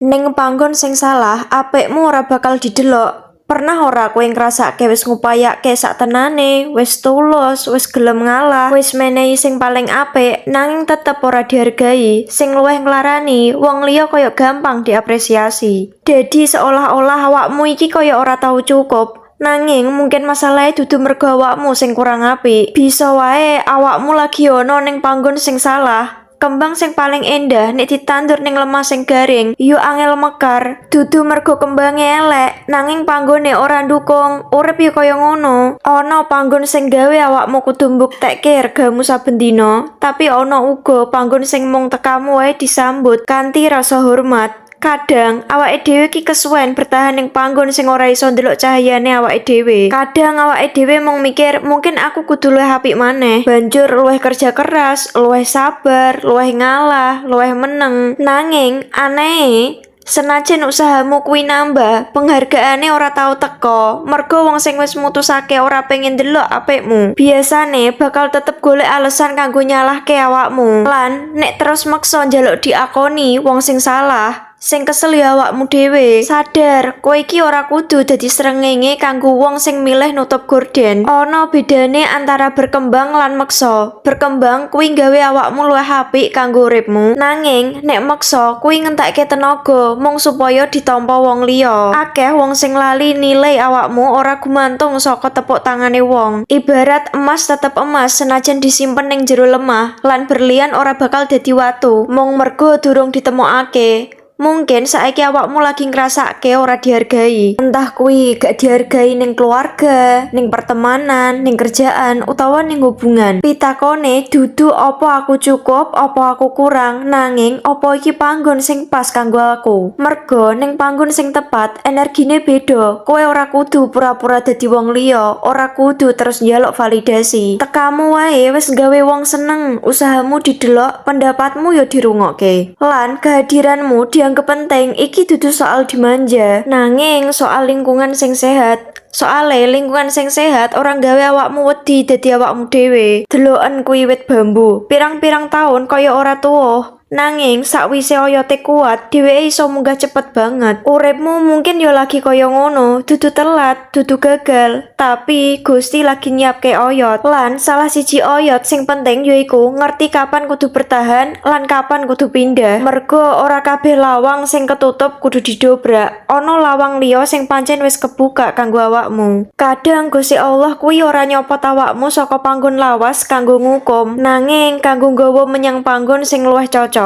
Ning panggon sing salah, apikmu ora bakal didelok. Pernah ora kowe ngrasake wis ngupayake sak tenane, wis tulus, wis gelem ngalah, wis menehi sing paling apik, nanging tetep ora dihargai. Sing luwih nglarani, wong liya kaya gampang diapresiasi. Dadi seolah-olah awakmu iki kaya ora tau cukup. Nanging mungkin masalahnya dudu mergo awakmu sing kurang apik. Bisa wae awakmu lagi ono ning panggon sing salah. Kembang sing paling endah nek ditandur ning lemah sing garing, yo angel mekar. Dudu mergo kembange elek, nanging panggone ora ndukung. Urip yo kaya ngono. Ana panggon sing gawe awakmu kudu mbuktekke regamu saben dina, tapi ana uga panggon sing mung tekamu wae disambut kanthi rasa hormat. Kadang awake dhewe ki kesuwen bertahan ning panggon sing ora iso ndelok cahayane awake dhewe. Kadang awake dhewe mung mikir, mungkin aku kudu luwih apik maneh. Banjur luwih kerja keras, luwih sabar, luwih ngalah, luwih meneng. Nanging aneh, senajan usahamu kuwi nambah, penghargaane ora tau teko. Mergo wong sing wis mutusake ora pengen ndelok apikmu, biasane bakal tetep golek alasan kanggo nyalahke awakmu. Lan nek terus maksa njaluk diakoni wong sing salah, sing kesel ya awakmu dhewe. Sadar, kowe iki ora kudu dadi srengenge kanggo wong sing milih nutup gorden. Ana bedane antara berkembang lan meksa. Berkembang kuwi gawe awakmu luwih apik kanggo uripmu. Nanging nek meksa kuwi ngentekke tenaga mung supaya ditampa wong liya. Akeh wong sing lali nilai awakmu ora gumantung saka tepuk tangane wong. Ibarat emas tetep emas senajan disimpen ning jero lemah, lan berlian ora bakal dadi watu mung mergo durung ditemokake. Mungkin saiki awakmu lagi ngrasake ora dihargai. Entah kuwi gak dihargai ning keluarga, ning pertemanan, ning kerjaan, utawa ning hubungan. Pitakone dudu apa aku cukup, apa aku kurang, nanging apa iki panggon sing pas kanggo aku. Mergo ning panggon sing tepat, energine beda. Kowe ora kudu pura-pura dadi wong liya, ora kudu terus njaluk validasi. Tekamu wae wis gawe wong seneng, usahamu didelok, pendapatmu yo dirungokke. Lan kehadiranmu dianggep penting. Iki dudu soal dimanja, nanging soal lingkungan sing sehat. Soale lingkungan sing sehat orang gawe awakmu wedi dadi awakmu dhewe. Deloken kuwi wit bambu, pirang-pirang taun kaya ora tuwa. Nanging sakwise oyote kuat, dheweke iso munggah cepet banget. Uripmu mungkin yo lagi kaya ngono, dudu telat, dudu gagal, tapi Gusti lagi nyiapke oyot. Lan salah siji oyot sing penting yaiku ngerti kapan kudu bertahan lan kapan kudu pindah. Mergo ora kabeh lawang sing ketutup kudu didobrak. Ana lawang liya sing pancen wis kebuka kanggo awakmu. Kadang Gusti Allah kuwi ora nyopot awakmu saka panggon lawas kanggo ngukum, nanging kanggo nggawa menyang panggon sing luwih cocok.